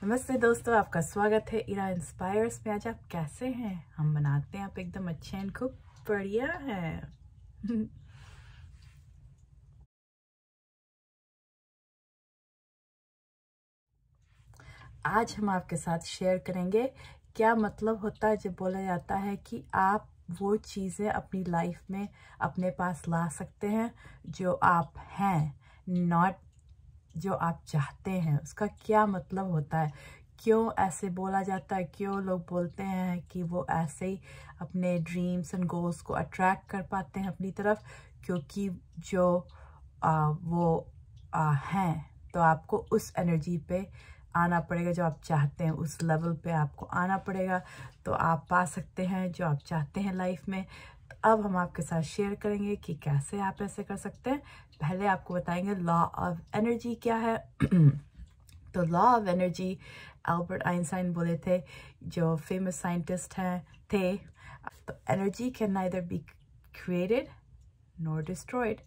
नमस्ते दोस्तों, आपका स्वागत है इरा इंस्पायर्स में। आज आप कैसे हैं? हम बनाते हैं आप एकदम अच्छे हैं, खूब बढ़िया है। आज हम आपके साथ शेयर करेंगे क्या मतलब होता है जब बोला जाता है कि आप वो चीज़ें अपनी लाइफ में अपने पास ला सकते हैं जो आप हैं, नॉट जो आप चाहते हैं। उसका क्या मतलब होता है, क्यों ऐसे बोला जाता है, क्यों लोग बोलते हैं कि वो ऐसे ही अपने ड्रीम्स एंड गोल्स को अट्रैक्ट कर पाते हैं अपनी तरफ, क्योंकि जो वो हैं। तो आपको उस एनर्जी पे आना पड़ेगा, जो आप चाहते हैं उस लेवल पे आपको आना पड़ेगा, तो आप पा सकते हैं जो आप चाहते हैं लाइफ में। तो अब हम आपके साथ शेयर करेंगे कि कैसे आप ऐसे कर सकते हैं। पहले आपको बताएंगे लॉ ऑफ एनर्जी क्या है। तो law of energy Albert Einstein बोले थे, जो फेमस साइंटिस्ट हैं थे। तो energy can neither be created nor destroyed.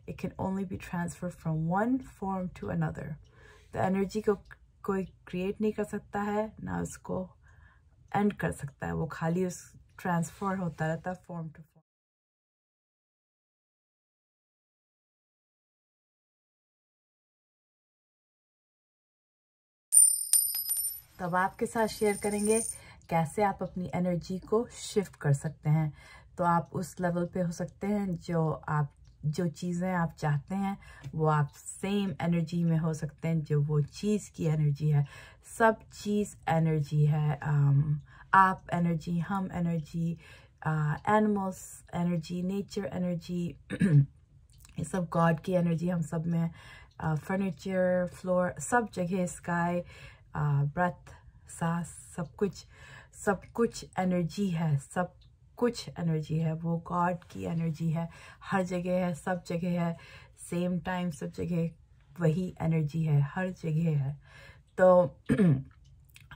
It can only be transferred from one form to another. तो एनर्जी को कोई क्रिएट नहीं कर सकता है, ना उसको एंड कर सकता है, वो खाली उस ट्रांसफर होता रहता है फॉर्म टू फॉर्म। तब आपके साथ शेयर करेंगे कैसे आप अपनी एनर्जी को शिफ्ट कर सकते हैं। तो आप उस लेवल पे हो सकते हैं जो चीज़ें आप चाहते हैं वो आप सेम एनर्जी में हो सकते हैं जो वो चीज़ की एनर्जी है। सब चीज़ एनर्जी है। आप एनर्जी, हम energy, animals energy, nature energy, ये सब गॉड की एनर्जी हम सब में है। फर्नीचर, फ्लोर, सब जगह, स्काई, ब्रेथ, सांस, सब कुछ एनर्जी है। सब कुछ एनर्जी है, वो गॉड की एनर्जी है, हर जगह है, सब जगह है, सेम टाइम सब जगह वही एनर्जी है, हर जगह है। तो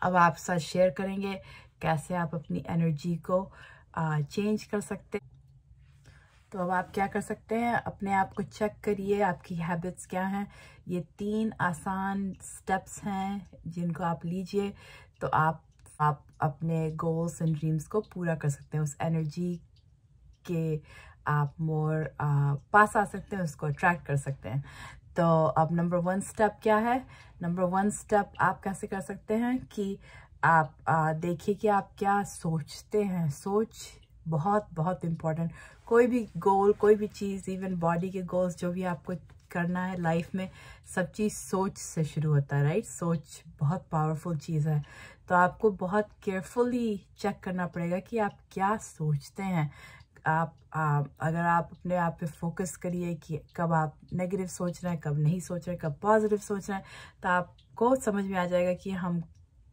अब आप साथ शेयर करेंगे कैसे आप अपनी एनर्जी को चेंज कर सकते हैं। तो अब आप क्या कर सकते हैं, अपने आप को चेक करिए आपकी हैबिट्स क्या हैं। ये 3 आसान स्टेप्स हैं जिनको आप लीजिए तो आप अपने गोल्स एंड ड्रीम्स को पूरा कर सकते हैं। उस एनर्जी के आप मोर पास आ सकते हैं, उसको अट्रैक्ट कर सकते हैं। तो अब नंबर 1 स्टेप क्या है? नंबर 1 स्टेप आप कैसे कर सकते हैं कि आप देखिए कि आप क्या सोचते हैं। सोच बहुत बहुत इम्पोर्टेंट। कोई भी गोल, कोई भी चीज़, इवन बॉडी के गोल्स, जो भी आपको करना है लाइफ में, सब चीज़ सोच से शुरू होता है, राइट? सोच बहुत पावरफुल चीज़ है। तो आपको बहुत केयरफुली चेक करना पड़ेगा कि आप क्या सोचते हैं। अगर आप अपने आप पे फोकस करिए कि कब आप नेगेटिव सोच रहे हैं, कब नहीं सोच रहे हैं, कब पॉजिटिव सोच रहे हैं, तो आपको समझ में आ जाएगा कि हम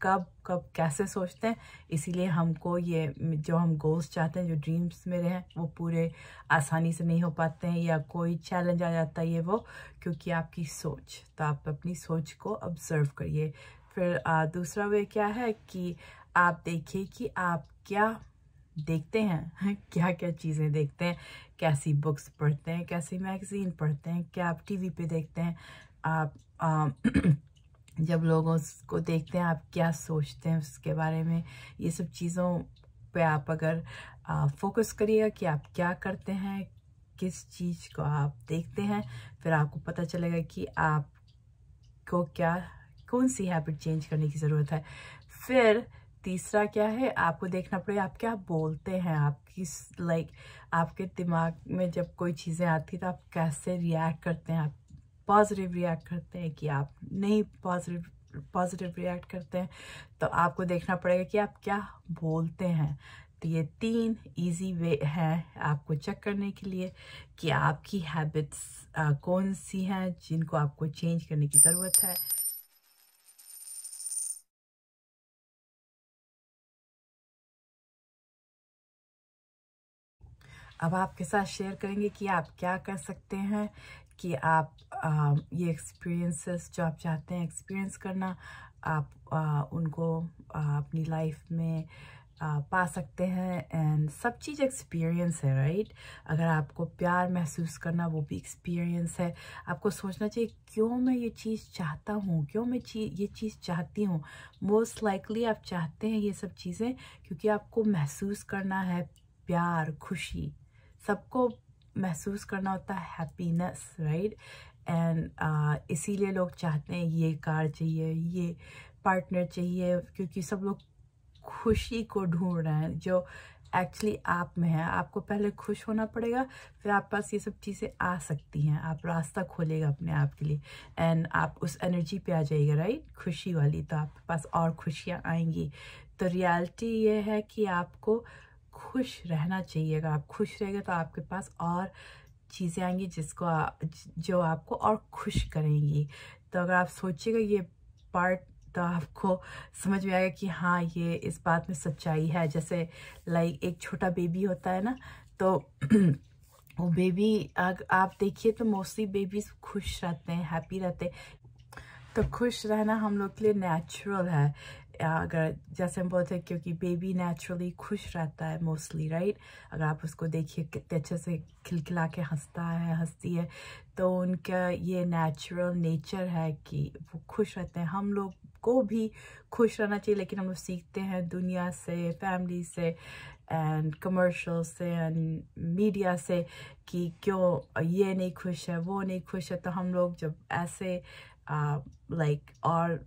कब कब कैसे सोचते हैं। इसीलिए हमको ये जो हम गोल्स चाहते हैं, जो ड्रीम्स मेरे हैं, वो पूरे आसानी से नहीं हो पाते हैं, या कोई चैलेंज आ जाता है ये वो, क्योंकि आपकी सोच। तो आप अपनी सोच को ऑब्जर्व करिए। फिर दूसरा वे क्या है कि आप देखिए कि आप क्या देखते हैं, क्या क्या चीज़ें देखते हैं, कैसी बुक्स पढ़ते हैं, कैसी मैगज़ीन पढ़ते हैं, क्या आप टीवी पे देखते हैं। आप जब लोगों को देखते हैं आप क्या सोचते हैं उसके बारे में। ये सब चीज़ों पे आप अगर फोकस करिएगा कि आप क्या करते हैं, किस चीज़ को आप देखते हैं, फिर आपको पता चलेगा कि आपको कौन सी हैबिट चेंज करने की ज़रूरत है। फिर तीसरा क्या है, आपको देखना पड़ेगा आप क्या बोलते हैं। आप किस आपके दिमाग में जब कोई चीज़ें आती तो आप कैसे रिएक्ट करते हैं। आप पॉजिटिव रिएक्ट करते हैं कि आप नहीं पॉजिटिव रिएक्ट करते हैं। तो आपको देखना पड़ेगा कि आप क्या बोलते हैं। तो ये 3 इजी वे हैं आपको चेक करने के लिए कि आपकी हैबिट्स कौन सी हैं जिनको आपको चेंज करने की ज़रूरत है। अब आपके साथ शेयर करेंगे कि आप क्या कर सकते हैं कि आप ये एक्सपीरियंसेस जो आप चाहते हैं एक्सपीरियंस करना, आप उनको अपनी लाइफ में पा सकते हैं। एंड सब चीज़ एक्सपीरियंस है, राइट। अगर आपको प्यार महसूस करना, वो भी एक्सपीरियंस है। आपको सोचना चाहिए क्यों मैं ये चीज़ चाहता हूँ, क्यों मैं ये चीज़ चाहती हूँ। मोस्ट लाइकली आप चाहते हैं ये सब चीज़ें क्योंकि आपको महसूस करना है प्यार, खुशी। सबको महसूस करना होता है हैप्पीनेस, राइट। एंड इसीलिए लोग चाहते हैं ये कार चाहिए, ये पार्टनर चाहिए, क्योंकि सब लोग खुशी को ढूंढ रहे हैं जो एक्चुअली आप में है। आपको पहले खुश होना पड़ेगा, फिर आप पास ये सब चीज़ें आ सकती हैं। आप रास्ता खोलेगा अपने आप के लिए एंड आप उस एनर्जी पे आ जाइएगा, राइट, खुशी वाली। तो आपके पास और खुशियाँ आएंगी। तो रियलिटी ये है कि आपको खुश रहना चाहिए। अगर आप खुश रहेंगे तो आपके पास और चीज़ें आएंगी जो आपको और खुश करेंगी। तो अगर आप सोचिएगा ये पार्ट, तो आपको समझ में आएगा कि हाँ, ये इस बात में सच्चाई है। जैसे लाइक एक छोटा बेबी होता है ना, तो वो बेबी आप देखिए तो मोस्टली बेबीज खुश रहते हैं, हैप्पी रहते हैं। तो खुश रहना हम लोग के लिए नेचुरल है। अगर जैसे हम बोलते हैं, क्योंकि बेबी नेचुरली खुश रहता है मोस्टली, राइट। अगर आप उसको देखिए कितने अच्छे से खिलखिला के हंसती है, तो उनका ये नेचुरल नेचर है कि वो खुश रहते हैं। हम लोग को भी खुश रहना चाहिए, लेकिन हम लोग सीखते हैं दुनिया से, फैमिली से एंड कमर्शियल से एंड मीडिया से कि क्यों ये नहीं खुश है, वो नहीं खुश है। तो हम लोग जब ऐसे लाइक और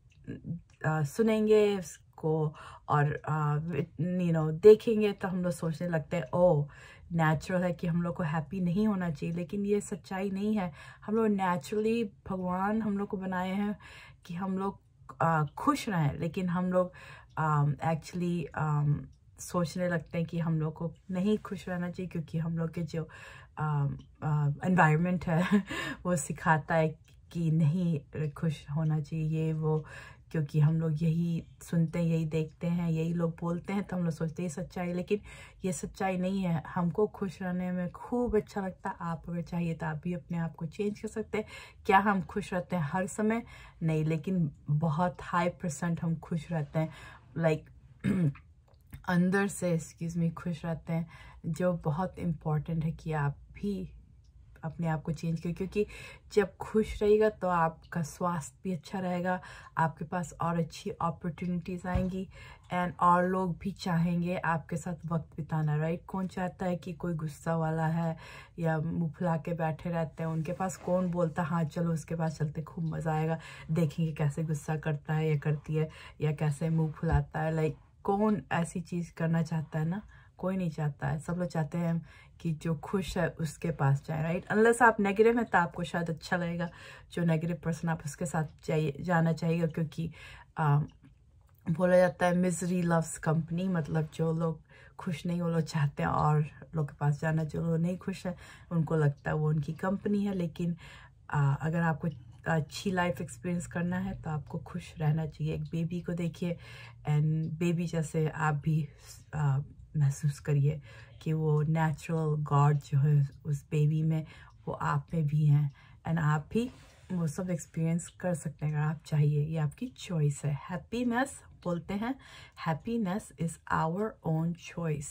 सुनेंगे उसको और देखेंगे, तो हम लोग सोचने लगते हैं ओ नेचुरल है कि हम लोग को हैप्पी नहीं होना चाहिए। लेकिन ये सच्चाई नहीं है। हम लोग नेचुरली, भगवान हम लोग को बनाए हैं कि हम लोग खुश रहें, लेकिन हम लोग एक्चुअली सोचने लगते हैं कि हम लोग को नहीं खुश रहना चाहिए, क्योंकि हम लोग के जो एनवायरनमेंट है वो सिखाता है कि नहीं खुश होना चाहिए, ये वो। क्योंकि हम लोग यही सुनते हैं, यही देखते हैं, यही लोग बोलते हैं, तो हम लोग सोचते हैं ये सच्चाई है। लेकिन ये सच्चाई नहीं है। हमको खुश रहने में खूब अच्छा लगता है। आप अगर चाहिए तो आप भी अपने आप को चेंज कर सकते हैं। क्या हम खुश रहते हैं हर समय? नहीं, लेकिन बहुत हाई % हम खुश रहते हैं, लाइक अंदर से, एक्सक्यूज मी, खुश रहते हैं। जो बहुत इम्पॉर्टेंट है कि आप भी अपने आप को चेंज करें, क्योंकि जब खुश रहिएगा तो आपका स्वास्थ्य भी अच्छा रहेगा, आपके पास और अच्छी अपॉर्चुनिटीज़ आएंगी एंड और लोग भी चाहेंगे आपके साथ वक्त बिताना, राइट। कौन चाहता है कि कोई गुस्सा वाला है या मुँह फुला के बैठे रहते हैं, उनके पास कौन बोलता हाँ चलो उसके पास चलते, खूब मज़ा आएगा, देखेंगे कैसे गुस्सा करता है या करती है या कैसे मुँह फुलाता है। लाइक कौन ऐसी चीज़ करना चाहता है ना? कोई नहीं चाहता है। सब लोग चाहते हैं कि जो खुश है उसके पास जाए, राइट। अनलेस आप नेगेटिव हैं तो आपको शायद अच्छा लगेगा। जो नेगेटिव पर्सन, आप उसके साथ जाना चाहिए, क्योंकि बोला जाता है मिजरी लव्स कंपनी। मतलब जो लोग खुश नहीं, वो लोग चाहते हैं और लोग के पास जाना। जो लोग नहीं खुश है, उनको लगता है वो उनकी कंपनी है। लेकिन अगर आपको अच्छी लाइफ एक्सपीरियंस करना है तो आपको खुश रहना चाहिए। एक बेबी को देखिए एंड बेबी जैसे आप भी महसूस करिए कि वो नेचुरल गॉड जो है उस बेबी में, वो आप में भी हैं एंड आप भी वो सब एक्सपीरियंस कर सकते हैं अगर आप चाहिए। ये आपकी चॉइस है। हैप्पीनेस बोलते हैं, happiness is our own choice.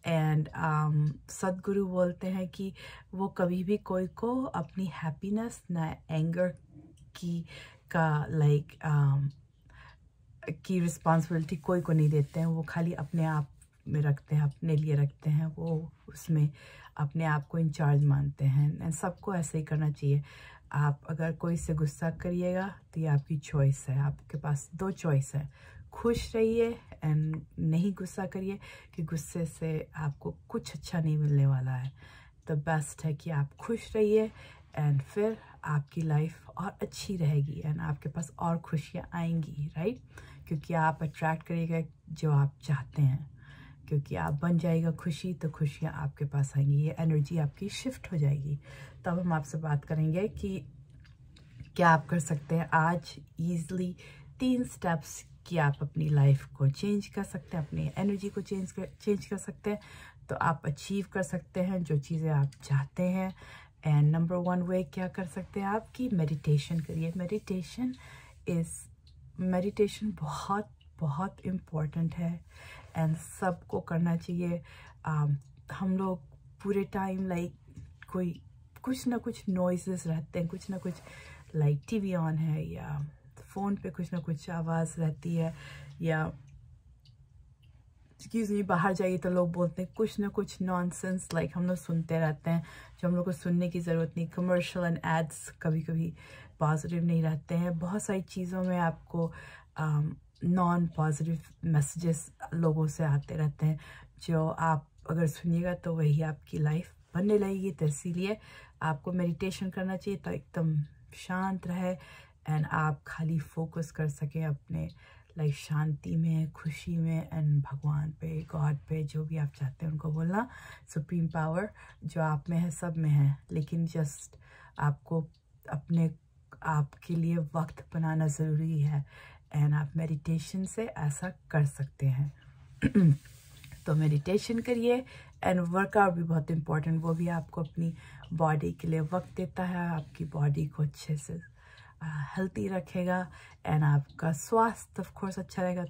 And Sadhguru बोलते हैं कि वो कभी भी कोई को अपनी हैप्पीनेस ना एंगर की रिस्पॉन्सिबिलिटी कोई को नहीं देते हैं। वो खाली अपने आप में रखते हैं, अपने लिए रखते हैं। वो उसमें अपने आप को इंचार्ज मानते हैं। सबको ऐसे ही करना चाहिए। आप अगर कोई से गुस्सा करिएगा तो ये आपकी चॉइस है। आपके पास 2 चॉइस है, खुश रहिए एंड नहीं गुस्सा करिए, कि गुस्से से आपको कुछ अच्छा नहीं मिलने वाला है। तो बेस्ट है कि आप खुश रहिए एंड फिर आपकी लाइफ और अच्छी रहेगी एंड आपके पास और खुशियाँ आएंगी, राइट। क्योंकि आप अट्रैक्ट करिएगा जो आप चाहते हैं, क्योंकि आप बन जाएगा खुशी, तो खुशियाँ आपके पास आएंगी। ये एनर्जी आपकी शिफ्ट हो जाएगी। तब हम आपसे बात करेंगे कि क्या आप कर सकते हैं आज ईज़िली 3 स्टेप्स कि आप अपनी लाइफ को चेंज कर सकते हैं, अपनी एनर्जी को चेंज कर सकते हैं, तो आप अचीव कर सकते हैं जो चीज़ें आप चाहते हैं। एंड नंबर 1 वे क्या कर सकते हैं आप कि मेडिटेशन करिए। मेडिटेशन बहुत बहुत इम्पोर्टेंट है एंड सबको करना चाहिए। हम लोग पूरे टाइम लाइक कुछ ना कुछ नॉइजेस रहते हैं, कुछ ना कुछ लाइक टीवी ऑन है या फ़ोन पे कुछ ना कुछ आवाज़ रहती है, या एक्सक्यूज़ मी बाहर जाइए तो लोग बोलते हैं कुछ ना कुछ नॉनसेंस लाइक हम लोग सुनते रहते हैं जो हम लोग को सुनने की ज़रूरत नहीं। कमर्शियल एंड एड्स कभी कभी पॉजिटिव नहीं रहते हैं। बहुत सारी चीज़ों में आपको नॉन पॉजिटिव मैसेजेस लोगों से आते रहते हैं, जो आप अगर सुनिएगा तो वही आपकी लाइफ बनने लगेगी। तो इसीलिए आपको मेडिटेशन करना चाहिए तो एकदम शांत रहे एंड आप खाली फोकस कर सकें अपने लाइक शांति में, खुशी में एंड भगवान पे, गॉड पे, जो भी आप चाहते हैं उनको बोलना। सुप्रीम पावर जो आप में है सब में है, लेकिन जस्ट आपको अपने आपके लिए वक्त बनाना ज़रूरी है एंड आप मेडिटेशन से ऐसा कर सकते हैं। तो मेडिटेशन करिए एंड वर्कआउट भी बहुत इम्पोर्टेंट, वो भी आपको अपनी बॉडी के लिए वक्त देता है, आपकी बॉडी को अच्छे से हेल्थी रखेगा एंड आपका स्वास्थ्य ऑफ कोर्स अच्छा रहेगा।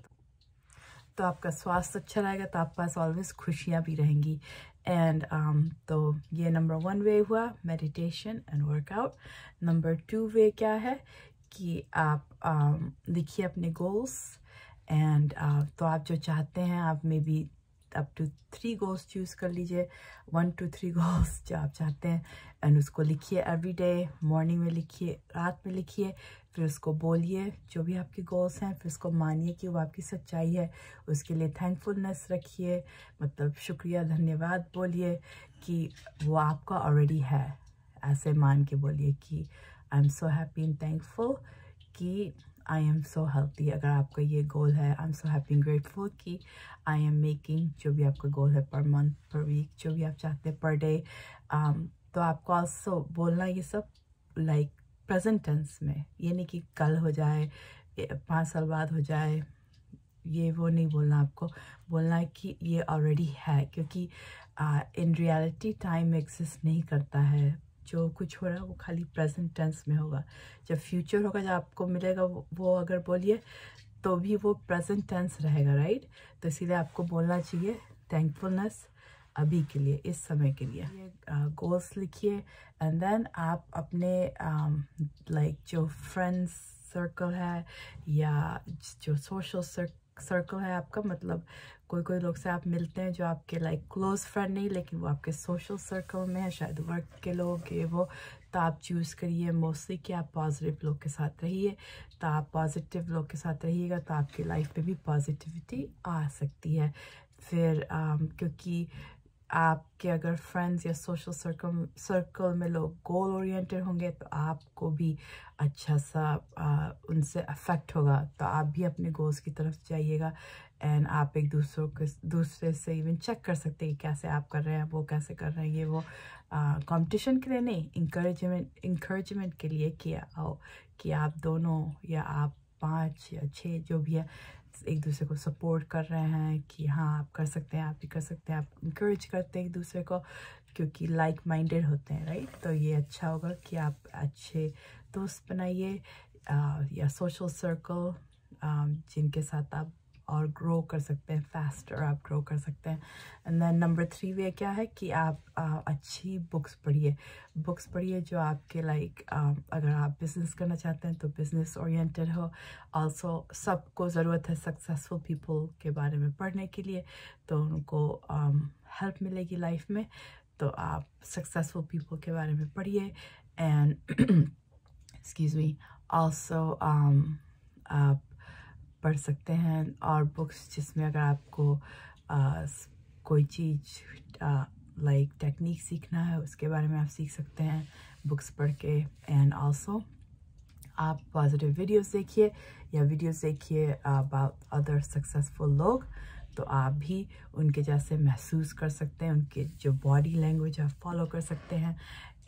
तो आपका स्वास्थ्य अच्छा रहेगा तो आप पास ऑलवेज खुशियाँ भी रहेंगी। एंड तो ये नंबर 1 वे हुआ मेडिटेशन एंड वर्कआउट। नंबर 2 वे क्या है कि आप लिखिए अपने गोल्स एंड तो आप जो चाहते हैं आप may be up to 3 goals choose कर लीजिए, 1 to 3 गोल्स जो आप चाहते हैं एंड उसको लिखिए एवरी डे। मॉर्निंग में लिखिए, रात में लिखिए, फिर उसको बोलिए जो भी आपके गोल्स हैं, फिर उसको मानिए कि वो आपकी सच्चाई है। उसके लिए थैंकफुलनेस रखिए, मतलब शुक्रिया धन्यवाद बोलिए कि वो आपका ऑलरेडी है। ऐसे मान के बोलिए कि I am so happy and thankful कि आई एम सो हेल्थी। अगर आपका ये गोल है, I am so happy and grateful कि आई एम मेकिंग, जो भी आपका गोल है पर मंथ, पर वीक, जो भी आप चाहते हैं, पर डे। तो आपको ऑल्सो बोलना ये सब लाइक प्रेजेंट टेंस में, ये नहीं कि कल हो जाए, 5 साल बाद हो जाए, ये वो नहीं बोलना। आपको बोलना है कि ये ऑलरेडी है, क्योंकि इन रियलिटी टाइम एग्जिस्ट नहीं करता है। जो कुछ हो रहा है वो खाली प्रेजेंट टेंस में होगा। जब फ्यूचर होगा, जब आपको मिलेगा वो अगर बोलिए तो भी वो प्रेजेंट टेंस रहेगा, राइट। तो इसीलिए आपको बोलना चाहिए थैंकफुलनेस अभी के लिए, इस समय के लिए। गोल्स लिखिए एंड देन आप अपने लाइक जो फ्रेंड्स सर्कल है या जो सोशल सर्कल है आपका, मतलब कोई लोग से आप मिलते हैं जो आपके लाइक क्लोज फ्रेंड नहीं, लेकिन वो आपके सोशल सर्कल में है, शायद वर्क के लोग ये वो। तो आप चूज़ करिए मोस्टली कि आप पॉजिटिव लोग के साथ रहिए। तो आप पॉजिटिव लोग के साथ रहिएगा तो आपकी लाइफ पे भी पॉजिटिविटी आ सकती है। फिर क्योंकि आपके अगर फ्रेंड्स या सोशल सर्कल में लोग गोल ओरिएंटेड होंगे तो आपको भी अच्छा सा उनसे अफेक्ट होगा। तो आप भी अपने गोल्स की तरफ जाइएगा एंड आप एक दूसरे से इवन चेक कर सकते हैं कैसे आप कर रहे हैं, वो कैसे कर रहे हैं, ये वो। कंपटीशन के लिए नहीं, इंकरेजमेंट के लिए किया आओ कि आप दोनों या आप 5 या 6 जो भी है एक दूसरे को सपोर्ट कर रहे हैं कि हाँ आप कर सकते हैं, आप भी कर सकते हैं। आप इंकरेज करते हैं एक दूसरे को क्योंकि लाइक माइंडेड होते हैं, राइट। तो ये अच्छा होगा कि आप अच्छे दोस्त बनाइए या सोशल सर्कल जिनके साथ आप और ग्रो कर सकते हैं, फास्टर आप ग्रो कर सकते हैं। एंड देन नंबर 3 वे क्या है कि आप अच्छी बुक्स पढ़िए जो आपके लाइक अगर आप बिजनेस करना चाहते हैं तो बिजनेस ओरिएंटेड हो। ऑल्सो सबको ज़रूरत है सक्सेसफुल पीपल के बारे में पढ़ने के लिए, तो उनको हेल्प मिलेगी लाइफ में। तो आप सक्सेसफुल पीपल के बारे में पढ़िए एंड एक्सक्यूज़ मी ऑल्सो आप पढ़ सकते हैं और बुक्स जिसमें अगर आपको कोई चीज़ लाइक टेक्निक सीखना है उसके बारे में आप सीख सकते हैं बुक्स पढ़ के। एंड ऑल्सो आप पॉजिटिव वीडियोस देखिए या वीडियोस देखिए अबाउट अदर सक्सेसफुल लोग, तो आप भी उनके जैसे महसूस कर सकते हैं, उनके जो बॉडी लैंग्वेज आप फॉलो कर सकते हैं।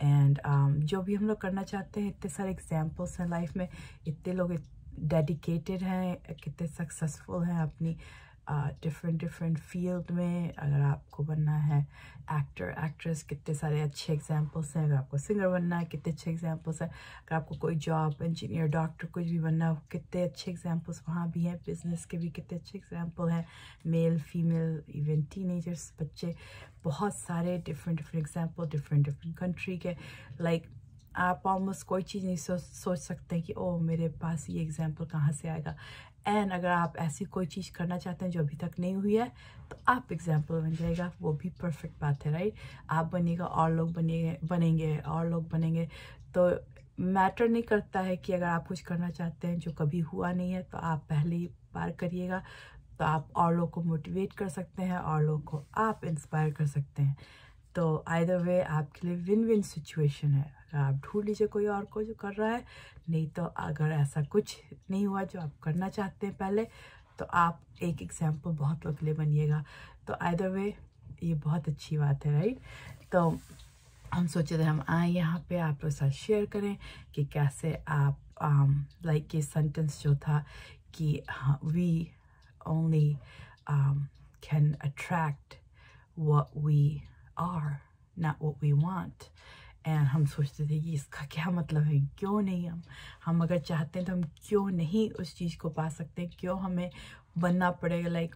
एंड जो भी हम लोग करना चाहते हैं, इतने सारे एग्जाम्पल्स हैं लाइफ में, इतने लोग डेडिकेटेड हैं, कितने सक्सेसफुल हैं अपनी डिफरेंट फील्ड में। अगर आपको बनना है एक्टर एक्ट्रेस, कितने सारे अच्छे एग्जांपल्स हैं। अगर आपको सिंगर बनना है, कितने अच्छे एग्जांपल्स हैं। अगर आपको कोई जॉब, इंजीनियर, डॉक्टर कुछ भी बनना है, कितने अच्छे एग्जांपल्स वहाँ भी हैं। बिजनेस के भी कितने अच्छे एग्जांपल हैं, मेल फीमेल, इवन टीनेजर्स, बच्चे, बहुत सारे डिफरेंट एग्जांपल डिफरेंट कंट्री के। लाइक आप ऑलमोस्ट कोई चीज़ नहीं सोच सकते कि ओ मेरे पास ये एग्जांपल कहाँ से आएगा। एंड अगर आप ऐसी कोई चीज़ करना चाहते हैं जो अभी तक नहीं हुई है, तो आप एग्जांपल बन जाएगा, वो भी परफेक्ट बात है, राइट। आप बनिएगा और लोग बनेंगे और लोग बनेंगे। तो मैटर नहीं करता है कि अगर आप कुछ करना चाहते हैं जो कभी हुआ नहीं है, तो आप पहली बार करिएगा, तो आप और लोग को मोटिवेट कर सकते हैं और लोग को आप इंस्पायर कर सकते हैं। तो आइदर वे आपके लिए विन विन सिचुएशन है। अगर आप ढूंढ लीजिए कोई और को जो कर रहा है, नहीं तो अगर ऐसा कुछ नहीं हुआ जो आप करना चाहते हैं पहले, तो आप एक एग्जाम्पल बहुत लोग के लिए बनिएगा। तो आइदर वे ये बहुत अच्छी बात है, राइट। तो हम सोचे थे हम आए यहाँ पे आप लोग साथ शेयर करें कि कैसे आप लाइक ये सेंटेंस जो था कि we only can attract what we are, not what we want. And हम सोचते थे कि इसका क्या मतलब है, क्यों नहीं हम अगर चाहते हैं तो हम क्यों नहीं उस चीज़ को पा सकते, क्यों हमें बनना पड़ेगा लाइक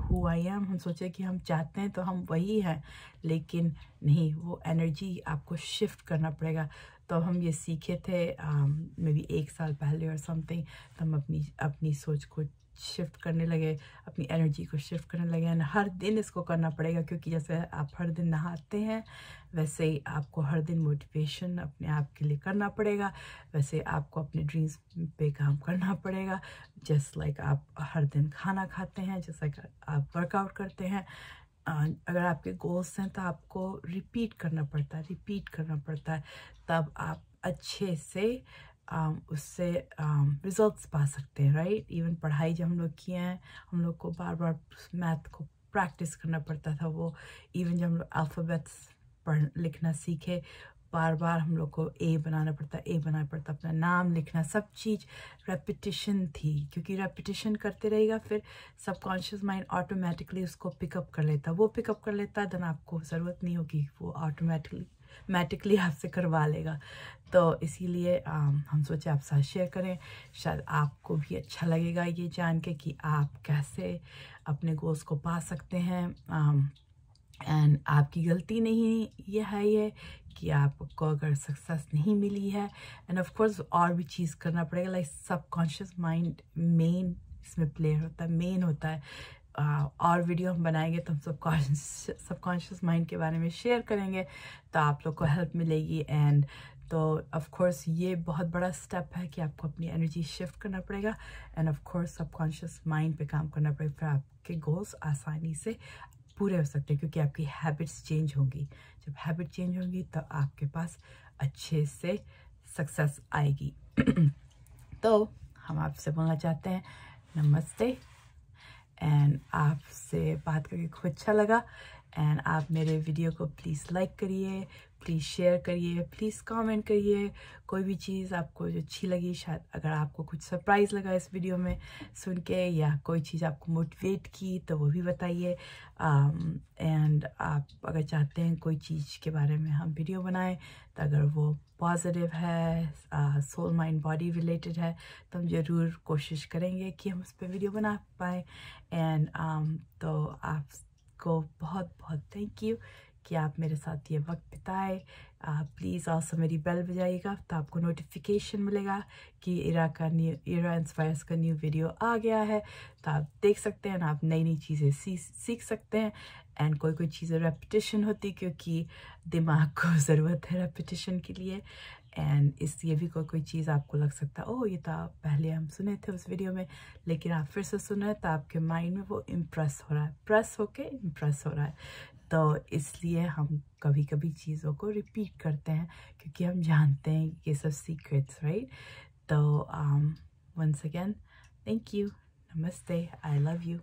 हु आई एम। हम सोचे कि हम चाहते हैं तो हम वही हैं, लेकिन नहीं, वो एनर्जी आपको शिफ्ट करना पड़ेगा। तो हम ये सीखे थे मे बी 1 साल पहले और समथिंग। तो हम अपनी सोच को शिफ्ट करने लगे, अपनी एनर्जी को शिफ्ट करने लगे। एंड हर दिन इसको करना पड़ेगा, क्योंकि जैसे आप हर दिन नहाते हैं, वैसे ही आपको हर दिन मोटिवेशन अपने आप के लिए करना पड़ेगा। वैसे आपको अपने ड्रीम्स पे काम करना पड़ेगा। जस्ट लाइक आप हर दिन खाना खाते हैं, जस्ट लाइक आप वर्कआउट करते हैं। अगर आपके गोल्स हैं तो आपको रिपीट करना पड़ता है, तब आप अच्छे से उससे रिजल्ट्स पा सकते हैं, राइट। इवन पढ़ाई जब हम लोग किए हैं, हम लोग को बार बार मैथ को प्रैक्टिस करना पड़ता था। वो इवन जब हम लोग अल्फ़ाबेट्स लिखना सीखे, बार बार हम लोग को ए बनाना पड़ता, अपना नाम लिखना, सब चीज़ रेपिटिशन थी। क्योंकि रेपिटिशन करते रहेगा, फिर सबकॉन्शियस माइंड ऑटोमेटिकली उसको पिकअप कर लेता, देन आपको ज़रूरत नहीं होगी, वो ऑटोमेटिकली आपसे करवा लेगा। तो इसीलिए हम सोचे आप साथ शेयर करें, शायद आपको भी अच्छा लगेगा ये जान के कि आप कैसे अपने गोल्स को पा सकते हैं। एंड आपकी गलती नहीं ये है ये कि आपको अगर सक्सेस नहीं मिली है, एंड ऑफ कोर्स और भी चीज़ करना पड़ेगा। लाइक सबकॉन्शियस माइंड मेन इसमें मेन होता है। और वीडियो हम बनाएंगे तो हम सबकॉन्शियस माइंड के बारे में शेयर करेंगे, तो आप लोग को हेल्प मिलेगी। एंड तो ऑफ कोर्स ये बहुत बड़ा स्टेप है कि आपको अपनी एनर्जी शिफ्ट करना पड़ेगा, end of course subconscious mind पे काम करना पड़ेगा। फिर आपके गोल्स आसानी से पूरे हो सकते हैं, क्योंकि आपकी हैबिट्स चेंज होंगी। जब हैबिट चेंज होंगी तो आपके पास अच्छे से सक्सेस आएगी। तो हम आपसे बोलना चाहते हैं नमस्ते, एंड आपसे बात करके खूब अच्छा लगा। एंड आप मेरे वीडियो को प्लीज़ लाइक करिए, प्लीज़ शेयर करिए, प्लीज़ कमेंट करिए। कोई भी चीज़ आपको जो अच्छी लगी, शायद अगर आपको कुछ सरप्राइज़ लगा इस वीडियो में सुन के, या कोई चीज़ आपको मोटिवेट की, तो वो भी बताइए। एंड आप अगर चाहते हैं कोई चीज़ के बारे में हम वीडियो बनाएं, तो अगर वो पॉजिटिव है, सोल माइंड बॉडी रिलेटेड है, तो हम ज़रूर कोशिश करेंगे कि हम उस पर वीडियो बना पाएँ। एंड तो आपको बहुत बहुत थैंक यू कि आप मेरे साथ ये वक्त बिताए। प्लीज़ ऑल्सो मेरी बेल बजाइएगा, तो आपको नोटिफिकेशन मिलेगा कि इरा इंस्पायर्स का न्यू वीडियो आ गया है, तो आप देख सकते हैं, आप नई चीज़ें सीख सकते हैं। एंड कोई चीज़ें रेपिटेशन होती, क्योंकि दिमाग को ज़रूरत है रेपिटेशन के लिए। एंड इसलिए भी कोई चीज़ आपको लग सकता है, ओह ये तो पहले हम सुने थे उस वीडियो में, लेकिन आप फिर से सुन रहे हैं, तो आपके माइंड में वो इम्प्रेस हो रहा है। तो इसलिए हम कभी कभी चीज़ों को रिपीट करते हैं, क्योंकि हम जानते हैं ये सब सीक्रेट्स, राइट। तो वंस अगेन थैंक यू, नमस्ते, आई लव यू।